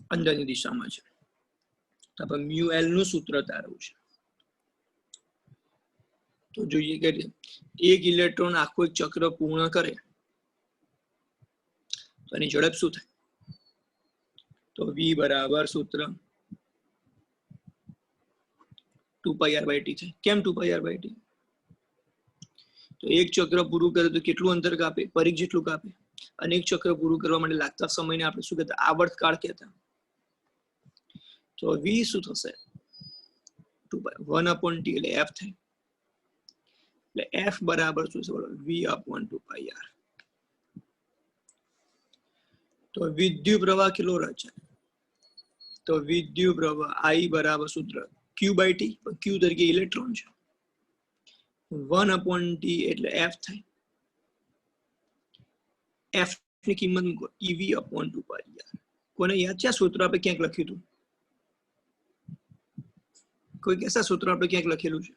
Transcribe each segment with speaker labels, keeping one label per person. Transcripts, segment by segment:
Speaker 1: અંદરની દિશામાં છે. તો આપણે મ્યુ એલ નું સૂત્ર તારવું છે. તો જોઈએ કે એક ઇલેક્ટ્રોન આખું એક ચક્ર પૂર્ણ કરે તો એની ઝડપ શું થાય? તો v બરાબર સૂત્ર 2πr/t છે. કેમ 2πr/t? તો એક ચક્ર પૂરું કરે તો કેટલું અંતર કાપે? પરિઘ જેટલું કાપે. અને એક ચક્ર પૂરું કરવા માટે લાગતા સમયને આપણે શું કહેતા? આવર્તકાળ કહેતા. તો v શું થશે? 1/t એટલે f થાય. એટલે f બરાબર શું છે? v/2πr. તો વિદ્યુત પ્રવાહ કેટલો રચાય? તો વિદ્યુત પ્રવાહ I બરાબર સૂત્ર q/t. q તરીકે ઇલેક્ટ્રોન છે. 1/t એટલે f થાય. f ની કિંમત મૂકો ev/2πr. કોને યાદ છે આ સૂત્ર આપણે ક્યાંક લખ્યું હતું? કોઈ કહેશે સૂત્ર આપણે ક્યાંક લખેલું છે?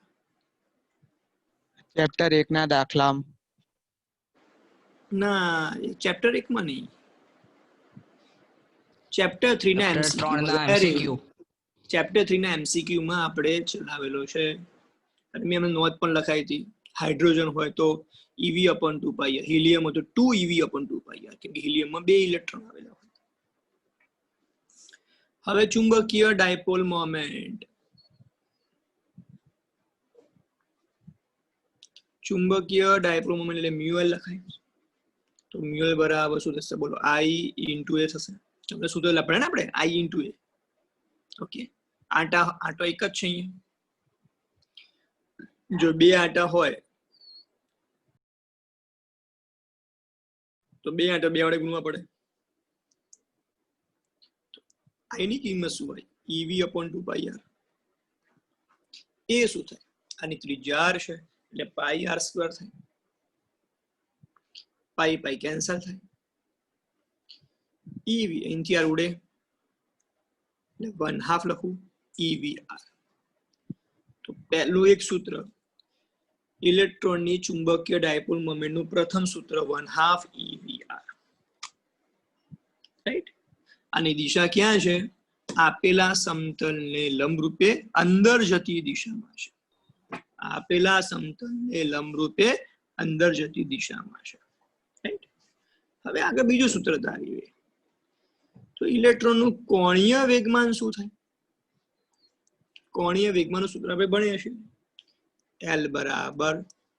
Speaker 2: ચેપ્ટર 1 ના દાખલા.
Speaker 1: ના, ચેપ્ટર 1 માં નહીં. ચેપ્ટર 3 ના MCQ. ચેપ્ટર 3 ના MCQ માં આપણે ચલાવેલો છે. અને મેં નોંધ પણ લખાઈ હતી. હાઇડ્રોજન હોય તો ev/2πr, હિલિયમ હોય તો 2ev/2πr, કેમ કે હિલિયમમાં 2 ઇલેક્ટ્રોન આવેલા હોય. હવે ચુંબકીય ડાયપોલ મોમેન્ટ. ચુંબકીય ડાયપોલ મોમેન્ટ એટલે મ્યુએલ લખાય. તો મ્યુએલ બરાબર શું થશે? બોલો, I * a થશે. આપણે સૂત્ર લખડે ને આપણે I * a. ઓકે, આંટો એક જ છે અહીંયા. જો 2 આંટા હોય તો 2 આંટા 2 વડે ગુણવા પડે. I ની કિંમત શું હોય? ev/2πr. એ શું થાય? આની ત્રિજ્યા r છે એટલે πr² થાય. પાઈ કેન્સલ થાય. ev અહીંથી r ઉડે એટલે 1/2 લખું evr. તો પહેલું એક સૂત્ર ઇલેક્ટ્રોનની ચુંબકીય ડાયપોલ મોમેન્ટનું પ્રથમ સૂત્ર 1/2 evr. રાઈટ? આની દિશા ક્યાં છે? આપેલા સમતલને લંબરૂપે અંદર જતી દિશામાં છે. આપેલા સમતલને લંબરૂપે અંદર જતી દિશામાં છે. રાઈટ? હવે આગળ બીજું સૂત્ર ધારીએ તો ઇલેક્ટ્રોનનું કોણીય વેગમાન શું થાય? કોણીય વેગમાનનું સૂત્ર આપણે ભણ્યા છે. L બરાબર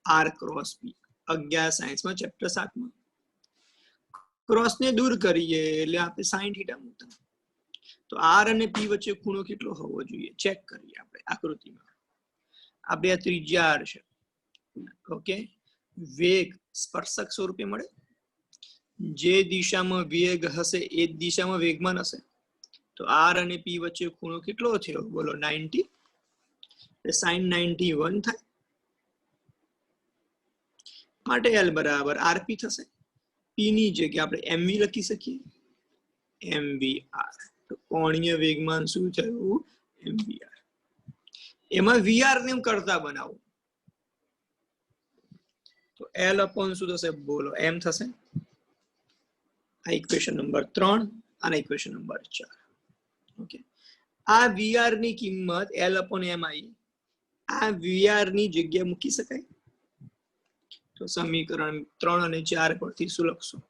Speaker 1: r ક્રોસ p. 11 સાયન્સમાં ચેપ્ટર 7 માં. ક્રોસને દૂર કરીએ એટલે આપણે sin θ મૂકતા. તો r અને p વચ્ચે ખૂણો કેટલો હોવો જોઈએ? ચેક કરીએ આપણે આકૃતિમાં. આ બે ત્રિજ્યા r છે. ઓકે, વેગ સ્પર્શક સ્વરૂપે મળે. જે દિશામાં વેગ હશે એ જ દિશામાં વેગમાન હશે. તો r અને p વચ્ચે ખૂણો કેટલો થયો? બોલો, 90. sin 91 થાય. માટે L બરાબર rp થશે. p ની જગ્યાએ આપણે mv લખી શકીએ, mvr. તો કોણીય વેગમાન શું થયું? mvr. એમાં vr ને કરતા બનાવો તો L upon શું થશે? બોલો, m થશે. આ ઇક્વેશન નંબર 3 અને ઇક્વેશન નંબર 4. ઓકે, આ vr ની કિંમત L upon m આવી. આ vr ની જગ્યાએ મૂકી શકાય. તો સમીકરણ 3 અને 4 પરથી શું લખશું?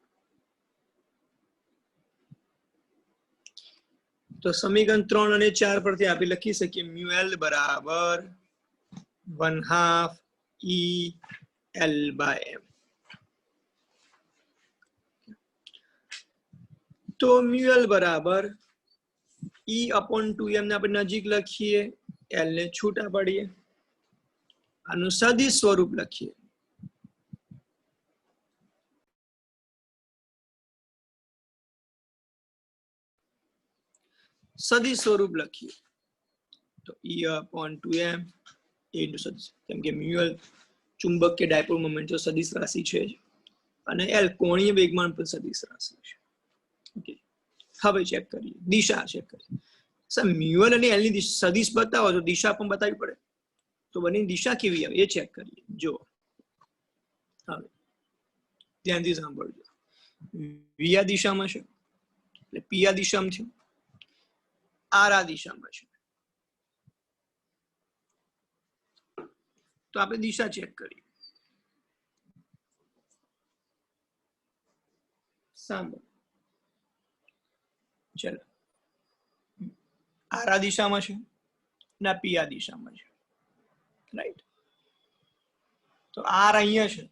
Speaker 1: તો સમીકરણ 3 અને 4 પરથી આપણે લખી શકીએ μL બરાબર 1/2 EL/m. તો μL બરાબર E/2m ને આપણે નજીક લખીએ, L ને છૂટા પાડીએ, આનું સદિશ સ્વરૂપ લખીએ. સદિશ સ્વરૂપ લખીએ તો E/2m ઇન્ટુ સદિશ, કેમ કે મ્યુઅલ ચુંબકીય ડાયપોલ મોમેન્ટ તો સદિશ રાશિ છે અને L કોણીય વેગમાન પણ સદિશ રાશિ છે. ઓકે, હવે ચેક કરીએ દિશા. ચેક કરીએ સર, મ્યુઅલ અને L ની સદિશ બતાવો તો દિશા પણ બતાવવી પડે. તો બંનેની દિશા કેવી આવે એ ચેક કરીએ. જો હવે ધ્યાનથી સાંભળજો. v આ દિશામાં છે એટલે p આ દિશામાં થયું. આર આ દિશામાં છે, તો આપણે દિશા ચેક કરીએ. સાંભળો, ચલો, આર આ દિશામાં છે ના પી આ દિશામાં છે, રાઈટ? તો આર અહીંયા છે,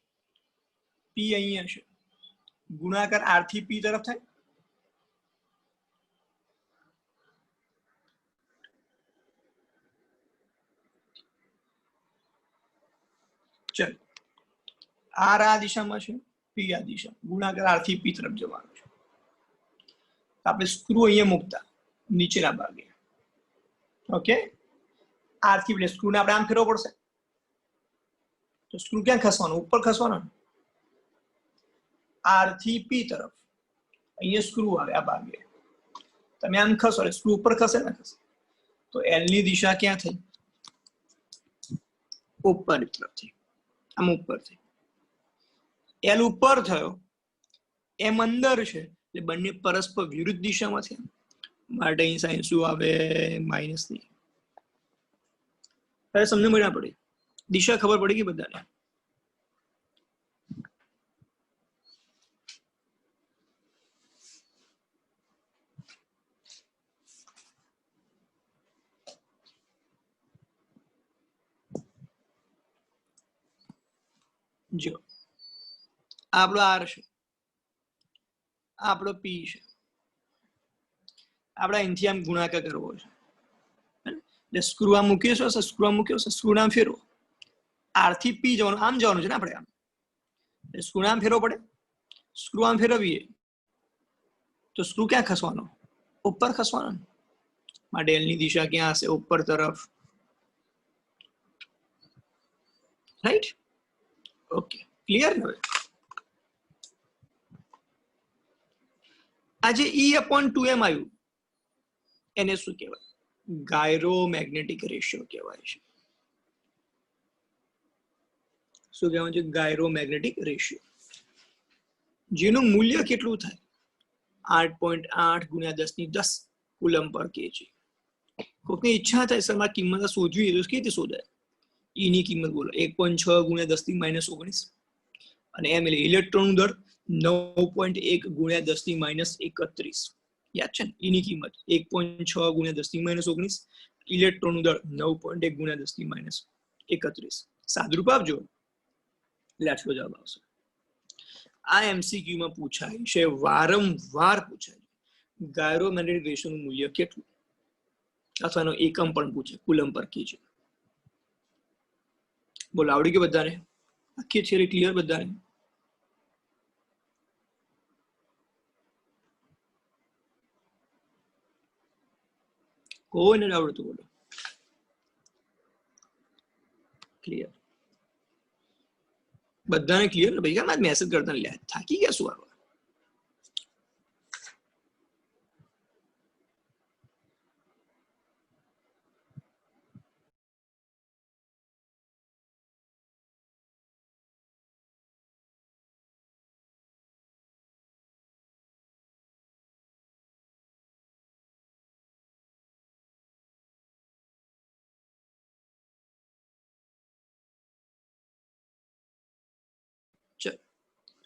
Speaker 1: પી અહીંયા છે, ગુણાકાર આર થી પી તરફ થાય. ચલો, આર આ દિશામાં છે, પી આ દિશા, ગુણાકાર આર થી પી તરફ જવાનું છે. આપણે સ્ક્રૂ અહીંયા મૂકતા નીચેના ભાગે, ઓકે? આર થી એટલે સ્ક્રૂને આપણે આમ ફેરવવો પડશે, તો સ્ક્રૂ ક્યાં ખસવાનું? ઉપર ખસવાનું. આર થી પી તરફ અહીંયા સ્ક્રૂ આવે આ ભાગે, તમે આમ ખસો એટલે સ્ક્રૂ ઉપર ખસે ને ખસે, તો એલ ની દિશા ક્યાં થઈ? ઉપર તરફથી, આમ ઉપર થઈ. એલ ઉપર થયો, એમ અંદર છે, એટલે બંને પરસ્પર વિરુદ્ધ દિશામાં થયા, માટે અહીં સાઈન શું આવે? માઇનસ ની. હવે સમજ ના પડી, દિશા ખબર પડી ગઈ બધાને? જો આપણો આર છે, આપણો પી છે, આપણે અહીંથી આમ ગુણાકાર કરવો છે, એટલે સ્ક્રૂ આમ મૂકીશું, સ્ક્રૂ આમ મૂક્યો, સ્ક્રૂ નામ ફેરવો, આર થી પી જવાનું, આમ જવાનું છે ને આપણે, આમ સ્ક્રૂ નામ ફેરવો પડે. સ્ક્રૂ આમ ફેરવીએ તો સ્ક્રૂ ક્યાં ખસવાનો? ઉપર ખસવાનો, માટે એલ ની દિશા ક્યાં હશે? ઉપર તરફ, રાઈટ? Okay, clear? હવે આજે E/2m આવ્યું, એને શું કહેવાય? ગાયરોમેગ્નેટિક રેશિયો કહેવાય છે. શું કહેવાય છે? ગાયરોમેગ્નેટિક રેશિયો, જેનું મૂલ્ય કેટલું થાય? 8.8 ગુણ્યા 10 કુલમ પર કેજી. કોઈકની ઈચ્છા થાય સર મારે કિંમત શોધવી, તો કેવી રીતે શોધાય? ઈ ની કિંમત બોલો, 1.6 ગુણ્યા 10⁻19, અને એમ એટલે ઇલેક્ટ્રોનનું દર 9.1 ગુણ્યા 10⁻31. યાદ છે ને? ઈની કિંમત 1.6 ગુણ્યા 10⁻19, ઇલેક્ટ્રોનનું દર 9.1 ગુણ્યા 10⁻31. સાદુરૂપ આપજો એટલે આટલો જવાબ આવશે. આ એમસીક્યુ માં પૂછાય છે, વારંવાર પૂછાય છે. ગાયરોમેગ્નેટિક રેશિયોનું મૂલ્ય કેટલું, અથવા એનો એકમ પણ પૂછે, કુલમ પર કેજી. બોલો, આવડી ગયું બધાને? આખી થિયરી ક્લિયર બધાને? કોઈને આવડતું? બોલો, ક્લિયર? બધાને ક્લિયર ને ભાઈ? કેમ મેસેજ કરતા લે, થાકી ગયા શું? આવે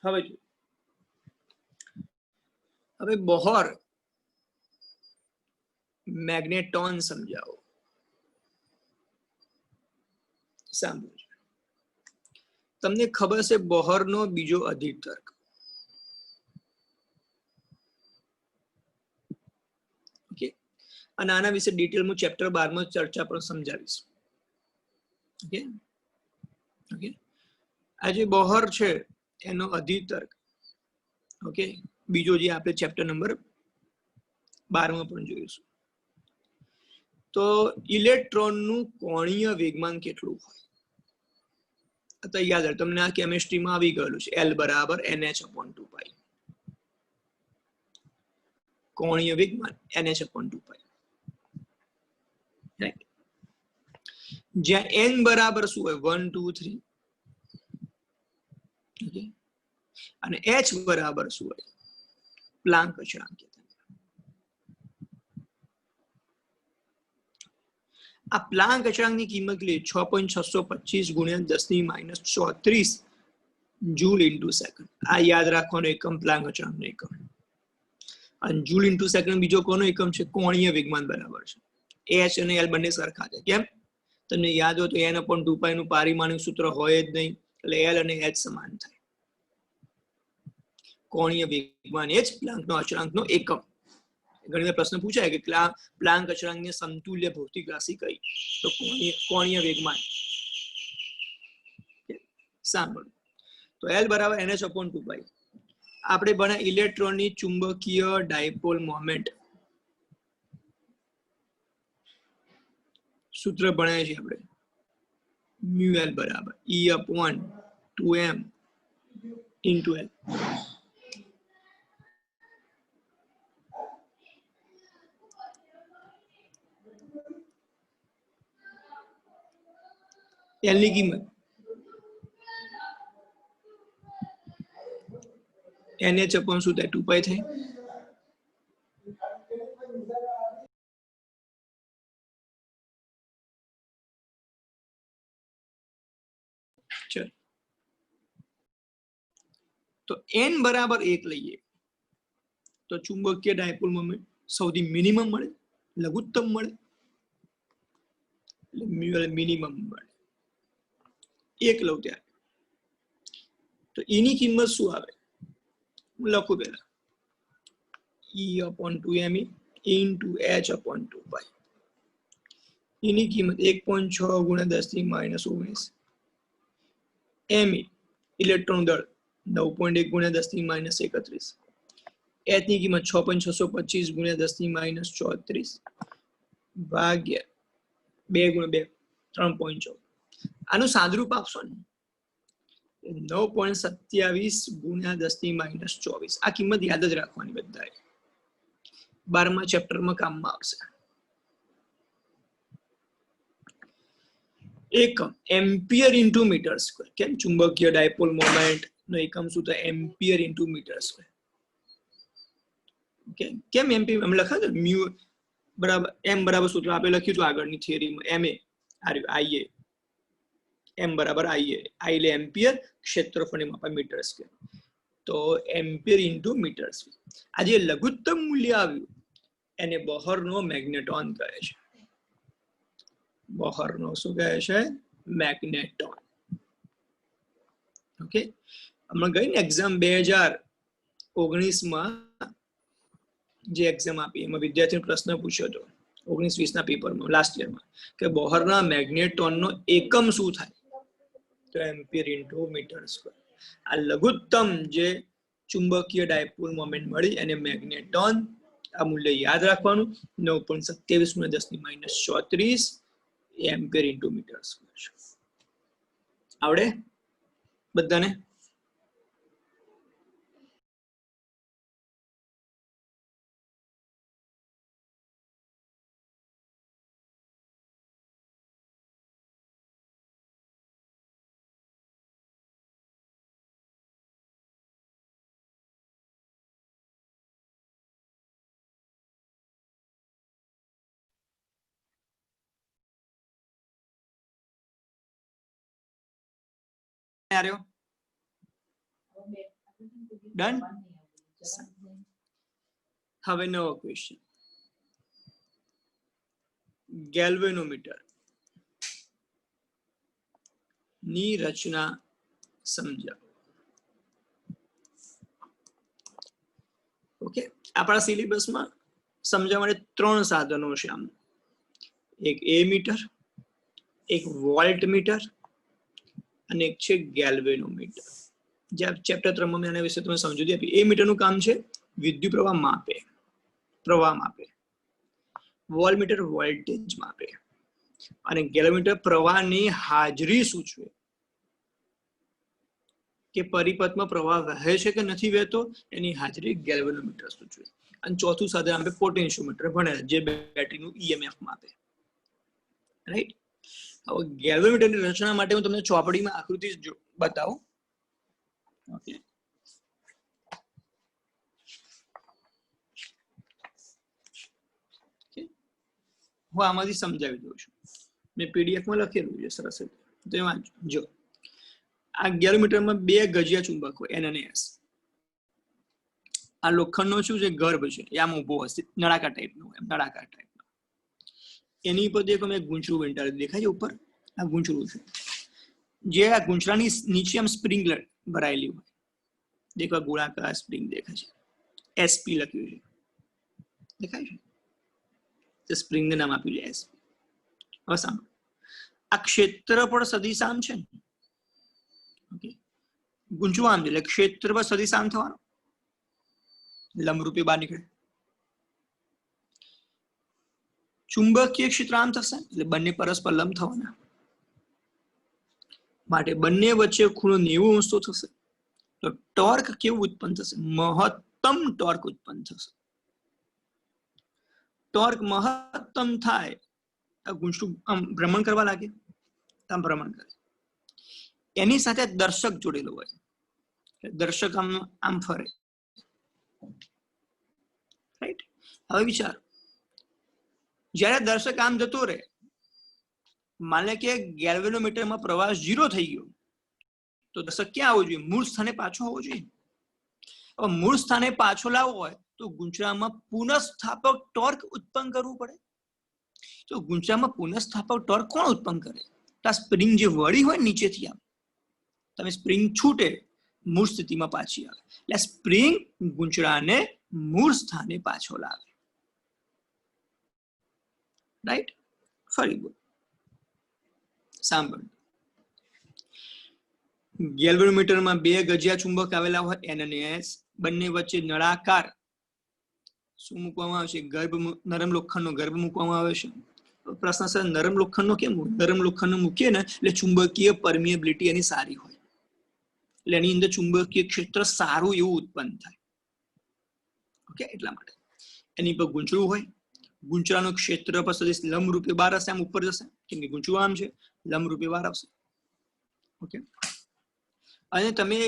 Speaker 1: હવે જો, હવે બોહર મેગ્નેટોન સમજાવો. સાંભળો, તમને ખબર છે બોહરનો બીજો અધિતર્ક? ઓકે, અને આના વિશે ડિટેલમાં ચેપ્ટર 12 માં ચર્ચા પણ સમજાવીશ. ઓકે ઓકે, આ જે બોહર છે એનો અધિતર્ક, ઓકે, બીજો જે આપણે ચેપ્ટર નંબર 12 માં પણ જોઈશું. તો ઇલેક્ટ્રોનનું કોણીય વેગમાન કેટલું હોય? તો યાદ રાખ, તમને આ કેમિસ્ટ્રીમાં આવી ગયેલું છે, L બરાબર NH/2π. કોણીય વેગમાન NH/2π, રાઈટ? જ્યાં n બરાબર શું હોય? 1 2 3, ઓકે, અને h બરાબર શું હોય? પ્લાન્ક અચળાંક. આ પ્લાન્ક અચળાંકની કિંમત લે 6.625 ગુણ્યા 10⁻34 જૂલ ઇન્ટુ સેકન્ડ. આ યાદ રાખવાનો એકમ પ્લાન્ક અચળાંકનો એકમ. અને જૂલ ઇન્ટુ સેકન્ડ બીજો કોનો એકમ છે? કોણીય વેગમાન બરાબર છે. એચ અને એલ બંને સરખા છે. કેમ? તમને યાદ હોય તો n/2π નું પારિમાણિક સૂત્ર હોય જ નહીં, એટલે એલ અને એચ સમાન થાય. કોણીય વેગમાન એ જ પ્લાન્કનો અચળાંકનો એકમ. ઘણી વાર પ્રશ્ન પૂછાય કે પ્લાન્ક અચળાંકની સમતુલ્ય ભૌતિક રાશિ કઈ? તો કોણીય વેગમાન. સાંભળો, તો એલ બરાબર NH/2π. આપણે ભણ્યા ઇલેક્ટ્રોનની ચુંબકીય ડાયપોલ મોમેન્ટ સૂત્ર ભણ્યા છે આપણે. μL બરાબર E/2m into L. L ની કિંમત NH upon શું થાય? 2π થાય. ચલ, તો n બરાબર 1 લઈએ તો ચુંબકીય ડાયપોલ મોમેન્ટ સૌથી મિનિમમ મળે, લઘુત્તમ મળે, મિનિમમ મળે. 1 લઉં ત્યારે તો એની કિંમત શું આવે? હું લખું પહેલા E/2me into H/2π. એની કિંમત 1.6 ગુણ્યા 10⁻19 me ઇલેક્ટ્રોન દળ 9.1 ગુણ્યા 10⁻31. H ની કિંમત 6.625 ગુણ્યા 10⁻34 ભાગ્યા 2 ગુણ્યા 2 3.14. આનું સાદરૂપ આપશો ને 9.27 ગુણ્યા 10⁻24. આ કિંમત યાદ જ રાખવાની બધાએ. 12મા ચેપ્ટરમાં કામમાં આવશે. એકમ એમ્પિયર ઇન્ટુ મીટર સ્ક્વેર. કેમ? ચુંબકીય ડાયપોલ મોમેન્ટ નો એકમ શું થાય? Ampere into metre square. Okay, કેમ એમ્પિયર? અમે લખ્યા છે મ્યુ બરાબર m બરાબર સૂત્ર આપણે લખ્યું છે આગળની થિયરીમાં. ma ia m બરાબર ia, i એટલે એમ્પિયર, ક્ષેત્રફળને માપે મીટર સ્ક્વેર. તો એમ્પિયર ઇન્ટુ મીટર સ્ક્વેર. આ જે લઘુત્તમ મૂલ્ય આવ્યું એને બોહરનો મેગ્નેટોન કહે છે. બોહરનો શું કહે છે? મેગ્નેટોન. ઓકે, હમણાં ગઈ ને એક્ઝામ 2019માં જે એક્ઝામ આપી એમાં વિદ્યાર્થીનો પ્રશ્ન પૂછ્યો હતો 19-20 ના પેપરમાં લાસ્ટ યરમાં કે બોહરના મેગ્નેટોનનો એકમ શું થાય? તો એમ્પિયર ઇન્ટુ મીટર સ્ક્વેર. આ લઘુત્તમ જે ચુંબકીય ડાયપોલ મોમેન્ટ મળી અને મેગ્નેટોન. આ મૂલ્ય યાદ રાખવાનું 9.27 × 10⁻34 એમ્પિયર ઇન્ટુ મીટર સ્ક્વેર. આવડે બધાને? ડન. હવે નવો ક્વેશ્ચન. ગેલ્વેનોમીટર ની રચના સમજાવો. ઓકે, આપણા સિલેબસમાં સમજવા માટે 3 સાધનો છે. આમ એક એ મીટર, એક વોલ્ટ મીટર અને એક છે ગેલ્વેનોમીટર. જે ચેપ્ટર 3માં મેં આના વિશે તમને સમજૂતી આપી. એ મીટરનું કામ છે વિદ્યુત પ્રવાહ માપે, પ્રવાહ માપે. વોલ્ટ મીટર વોલ્ટેજ માપે અને ગેલ્વેનોમીટર પ્રવાહની હાજરી સૂચવે કે પરિપથમાં પ્રવાહ વહે છે કે નથી વહેતો એની હાજરી ગેલ્વેનોમીટર સૂચવે. અને ચોથું સાધન આપણે પોટેન્શિયોમીટર ભણ્યા જે બેટરીનું EMF માપે. રાઈટ. હવે ગેલ્વેનોમીટરની રચના માટે હું તમને ચોપડીમાં આકૃતિ બતાવું. ઓકે, હું આમાંથી સમજાવી દઉં છું. મેં પીડીએફ માં લખેલું છે સરસ રીતે, તો વાંચો. જો આ 11 મીટરમાં 2 ગજિયા ચુંબક હોય, N અને S. આ લોખંડનો શું છે, ગર્ભ છે, એ આમ ઉભો હશે, નળાકાર ટાઈપનો, નળાકાર ટાઈપનો. એની ઉપર દેખો મેં ગૂંચળું વેંટાળ્યું દેખાય છે ઉપર, આ ગૂંચળું છે. જે આ ગૂંચળાની નીચે આમ સ્પ્રિંગ ભરાયેલી હોય, દેખો ગોળાકાર સ્પ્રિંગ દેખાય છે, SP લખ્યું છે, દેખાય છે, સ્પ્રિંગ નું નામ આપ્યું છે SP. હવે સાંભળો, આ ક્ષેત્રફળ સદિશાંક છે ને, ઓકે, ગૂંચળું આમ છે એટલે ક્ષેત્રફળ સદિશાંક થવાનો, લંબરૂપી બહાર નીકળે. ચુંબકીય ક્ષેત્ર આમ થશે એટલે બંને પરસ્પર લંબ થવાના, માટે બંને વચ્ચે ખૂણો 90 અંશ થશે. તો ટોર્ક કેવું ઉત્પન્ન થશે, મહત્તમ ટોર્ક ઉત્પન્ન થશે. ટોર્ક મહત્તમ થાય, ગૂંચળું આમ ભ્રમણ કરવા લાગે, આમ ભ્રમણ કરે. એની સાથે દર્શક જોડેલો હોય, દર્શક આમ ફરે, રાઈટ. હવે વિચારો, જ્યારે દર્શક આમ જતો રહે, માને કે ગેલ્વેનોમીટરમાં પ્રવાહ 0 થઈ ગયો, તો દર્શક ક્યાં આવવો જોઈએ, મૂળ સ્થાને પાછો આવવો જોઈએ. હવે મૂળ સ્થાને પાછો લાવવો હોય તો ગૂંચળામાં પુનઃસ્થાપક ટોર્ક ઉત્પન્ન કરવું પડે. તો ગૂંચળામાં પુનઃસ્થાપક ટોર્ક કોણ ઉત્પન્ન કરે, આ સ્પ્રિંગ જે વળી હોય નીચેથી, આમ તમે સ્પ્રિંગ છૂટે, મૂળ સ્થિતિમાં પાછી આવે, એટલે સ્પ્રિંગ ગૂંચળાને મૂળ સ્થાને પાછો લાવે, રાઈટ. ફરી બોલ, સાંભળ. ગેલ્વેનોમીટરમાં 2 ગજિયા ચુંબક આવેલા હોય, N અને S. બંને વચ્ચે નળાકાર શું મૂકવામાં આવે છે, ગર્ભ, નરમ લોખંડનો ગર્ભ મૂકવામાં આવે છે. પ્રશ્ન છે, નરમ લોખંડનો કેમ હોય? નરમ લોખંડનો મૂકીએ ને એટલે ચુંબકીય પરમિએબિલિટી એની સારી હોય, એટલે એની અંદર ચુંબકીય ક્ષેત્ર સારું એવું ઉત્પન્ન થાય, ઓકે. એટલા માટે એની પર ગૂંચળું હોય, ગૂંચળાનું ક્ષેત્ર પર સદિશ લંબ રૂપે બહાર હશે, આમ ઉપર જશે, કેમ કે ગૂંચળું આમ છે, લંબ રૂપે બહાર આવશે, ઓકે. અને તમે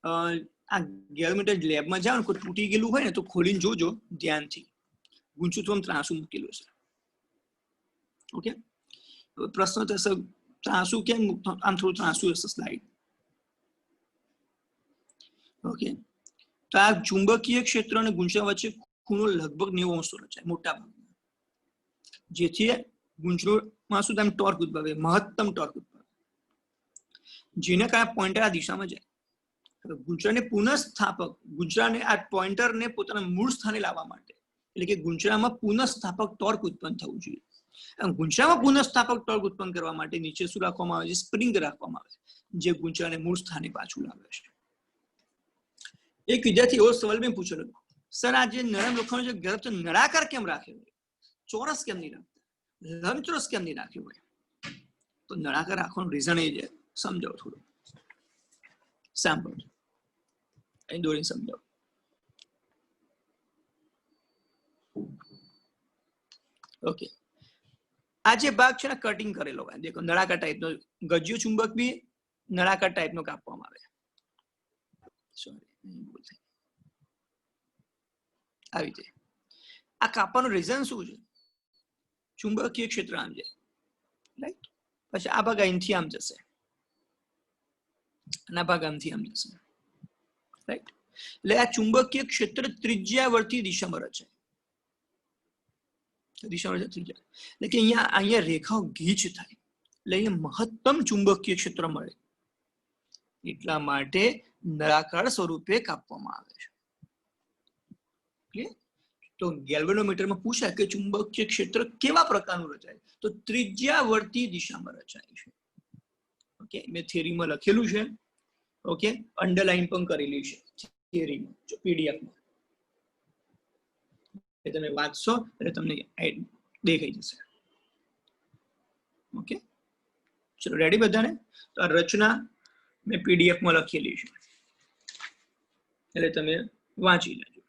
Speaker 1: આ ગેલ્વેનોમીટર લેબમાં જાઓ ને, કોઈ તૂટી ગયેલું હોય ને તો ખોલીને જોજો ધ્યાનથી, ગૂંચળું તો આમ ત્રાંસું મૂકેલું છે, ઓકે. પ્રશ્ન થશે, ત્રાંસું કેમ, આમ થોડું ત્રાંસું હશે સ્લાઇડ, ઓકે. તો આ ચુંબકીય ક્ષેત્ર અને ગૂંચળા વચ્ચે ખૂણો લગભગ 90 અંશ રચાય મોટા ભાગમાં, જેથી ગૂંચળુંમાં શું થાય, ટોર્ક ઉદ્ભવે, મહત્તમ ટોર્ક ઉદ્ભવે, જેને કારણે પોઈન્ટર આ દિશામાં જાય. ગૂંચળાને પુનઃસ્થાપક, ગૂંચળાને આ પોઈન્ટરને પોતાના મૂળ સ્થાને લાવવા માટે, એટલે કે ગૂંચળામાં પુનઃસ્થાપક ટોર્ક ઉત્પન્ન થવું જોઈએ. ગૂંચળામાં પુનઃસ્થાપક ટોર્ક ઉત્પન્ન કરવા માટે નીચે શું રાખવામાં આવે છે, સ્પ્રિંગ રાખવામાં આવે છે, જે ગૂંચળાને મૂળ સ્થાને પાછું લાવે છે. એક વિદ્યાર્થી એવો સવાલ મેં પૂછેલો, સર આ જે નરમ લોખંડનો જે ગર્ભ છે, નળાકાર કેમ રાખ્યો હોય, ચોરસ કેમ નહીં રાખતા, લંબચોરસ કેમ નહીં રાખ્યો હોય? તો નળાકાર રાખવાનું રીઝન એ છે, સમજાવો થોડું, સાંભળો, અહીં દોરીને સમજાવો. ઓકે, આ જે ભાગ છે ને કટિંગ કરેલો હોય, દેખો નળાકાર ટાઈપનો ગજિયો ચુંબક બી નળાકાર ટાઈપનો કાપવામાં આવે, સોરી આવી રીતે. આ કાપવાનું રીઝન શું છે, ચુંબકીય ક્ષેત્ર આમ જાય, રાઈટ. પછી આ ભાગ અહીંથી આમ જશે, અને આ ભાગ આમથી આમ જશે, રાઈટ. એટલે આ ચુંબકીય ક્ષેત્ર ત્રિજ્યાવર્તી દિશામાં રચાય, દિશામાં ત્રિજ્યા, એટલે કે અહીંયા રેખાઓ ગીચ થાય, એટલે અહીંયા મહત્તમ ચુંબકીય ક્ષેત્ર મળે, એટલા માટે નળાકાર સ્વરૂપે કાપવામાં આવે છે. તો ગેલ્વેનોમીટરમાં પૂછાય કે ચુંબકીય ક્ષેત્ર કેવા પ્રકારનું રચાય, તો ત્રિજ્યાવર્તી દિશામાં રચાય છે, ઓકે. મેં થિયરીમાં લખેલું છે, ઓકે, અંડરલાઈન પણ કરેલી છે થિયરીમાં, જો પીડીએફમાં તમે વાંચશો એટલે તમને દેખાઈ જશે, ઓકે. ચલો રેડી બધાને? તો આ રચના મેં પીડીએફમાં લખેલી છે, એટલે તમે વાંચી લેજો.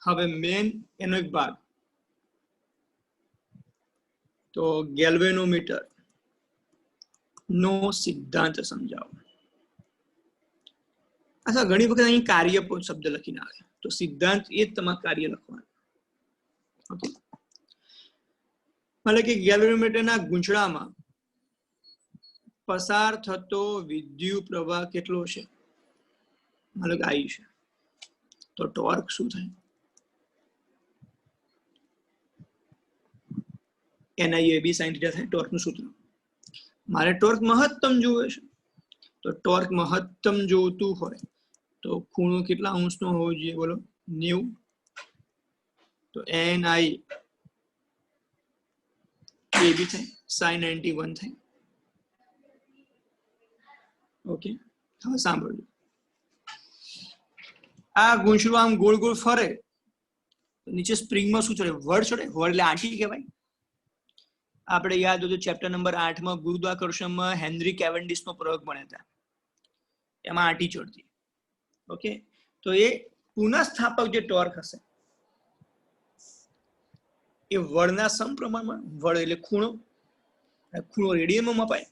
Speaker 1: હવે મેન એનો એક ભાગ, તો ગેલ્વેનોમીટર નો સિદ્ધાંત સમજાવો. અથવા ઘણી વખત અહીં કાર્ય શબ્દ લખીને આવે, તો સિદ્ધાંત એ જ તમારે કાર્ય લખવાનું, ઓકે. मतलब કે ગેલ્વેનોમીટરના ગૂંચળામાં પસાર થતો વિદ્યુત પ્રવાહ કેટલો છે, मतलब आई છે, તો ટોર્ક શું થાય? NIAB sin θ થાય ટોર્કનું સૂત્ર. મારે ટોર્ક મહત્તમ જોવે છે, તો ટોર્ક મહત્તમ જોતું હોય તો ખૂણો કેટલા અંશનો હોવો જોઈએ બોલો? 90. તો NIAB થાય sin 91 થાય. ઓકે, હવે સાંભળજો. આ ગૂંચળું આમ ગોળ ગોળ ફરે, નીચે સ્પ્રિંગમાં શું ચડે? વળ ચડે. વળ એટલે આંટી કહેવાય. આપણે યાદ હોય તો ચેપ્ટર નંબર 8 માં ગુરુત્વાકર્ષણમાં હેનરી કેવેન્ડિશનો પ્રયોગ ભણ્યા હતા, એમાં આંટી ચડતી. ઓકે, તો એ પુનઃસ્થાપક જે ટોર્ક હશે એ વળના સમપ્રમાણમાં, વળ એટલે ખૂણો, ખૂણો રેડિયનમાં મપાય.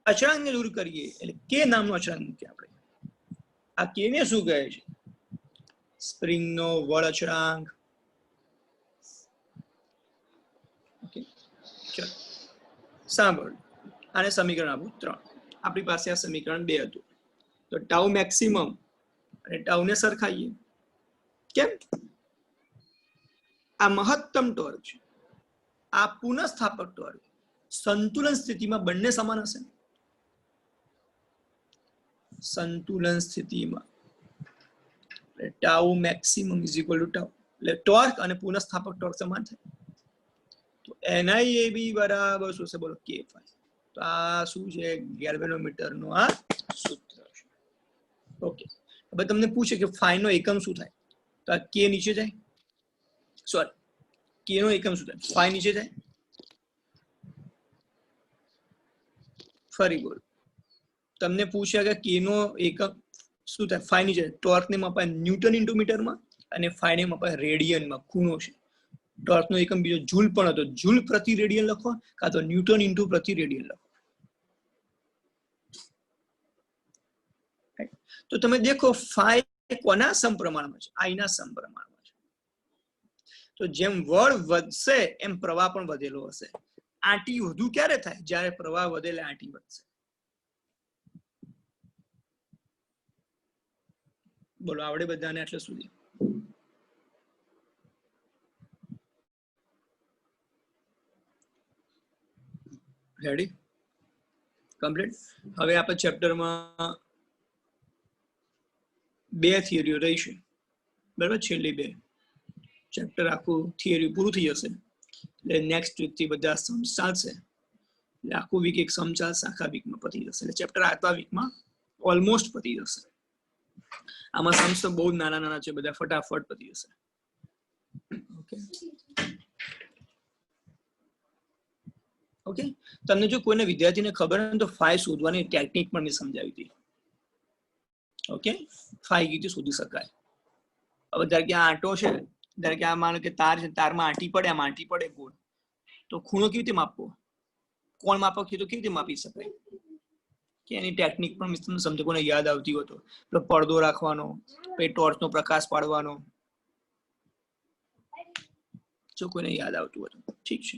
Speaker 1: અચળાંકને દૂર કરીએ એટલે કે નામનો અચળાંક મૂકીએ આપણે. આ કે ને શું કહે છે? સ્પ્રિંગનો વળ અચળાંક. ઓકે, ચલો સાંભળ, આને સમીકરણ આપું 3. આપણી પાસે આ સમીકરણ 2 હતું, તો ટાઉ મેક્સિમમ અને ટાઉને સરખાઈએ. કેમ? આ મહત્તમ ટોર્ક છે, આ પુનઃસ્થાપક ટોર્ક. સંતુલન સ્થિતિમાં બંને સમાન હશે. સંતુલન સ્થિતિમાં tau maximum is equal to tau, એટલે ટોર્ક અને પુનઃસ્થાપક ટોર્ક સમાન થાય. તો NIAB બરાબર શું છે બોલો? K phi. તો આ શું છે? ગેલ્વેનોમીટરનો આ સૂત્ર છે. ઓકે, હવે તમને પૂછે કે ફાઈ નો એકમ શું થાય, તો આ K નીચે જાય. સોરી, K નો એકમ શું થાય? ફાઈ નીચે જાય. ફરી બોલ, તમને પૂછ્યા કે K નો એકમ શું થાય? ફાઈ નીચે. ટોર્ક ને મપાય ન્યૂટન ઇન્ટુ મીટરમાં અને ફાઈ ને મપાય રેડિયનમાં. ખૂણો છે. ટોર્ક નો એકમ બીજો જૂલ પણ હતો, જૂલ પ્રતિ રેડિયન લખો કાં તો ન્યૂટન ઇન્ટુ પ્રતિ રેડિયન લખો. તો તમે દેખો ફાઈ કોના સમપ્રમાણમાં છે? I ના સમપ્રમાણમાં છે. તો જેમ વળ વધશે એમ પ્રવાહ પણ વધેલો હશે. આંટી વધુ ક્યારે થાય? જ્યારે પ્રવાહ વધે એટલે આંટી વધશે. બોલો, આવડે બધાને એટલે સુધી? રેડી? કમ્પ્લીટ. હવે આપણે ચેપ્ટરમાં 2 થિયરીઓ રહી છે, બરાબર? છેલ્લી 2 ચેપ્ટર આખું થિયરી પૂરું થઈ જશે, એટલે નેક્સ્ટ વીક થી બધા સમ ચાલશે. એટલે આખું વીક એક સમ ચાલશે, આખા વીકમાં પતી જશે. એટલે ચેપ્ટર આખા વીકમાં ઓલમોસ્ટ પતી જશે. આમાં સમ્સ તો બહુ નાના નાના છે, બધા ફટાફટ પતી જશે. ઓકે ઓકે, તમને જો કોઈને વિદ્યાર્થીને ખબર હોય તો ફાઈ શોધવાની ટેકનિક પણ મેં સમજાવી હતી. ઓકે, ફાઈ કીધું શોધી શકાય. હવે ધારો કે આ આંટો છે, ધારો કે આ માનો કે તાર છે, તારમાં આંટી પડે, આમ આંટી પડે ગોળ, તો ખૂણો કેવી રીતે માપવો? કોણ માપક કીધું કેવી રીતે માપી શકાય? કે એની ટેકનિક પણ મેં તમને સમજો, કોને યાદ આવતી હોય તો. પડદો રાખવાનો, પછી ટોર્ચનો પ્રકાશ પાડવાનો, જો કોઈને યાદ આવતું હોય તો ઠીક છે.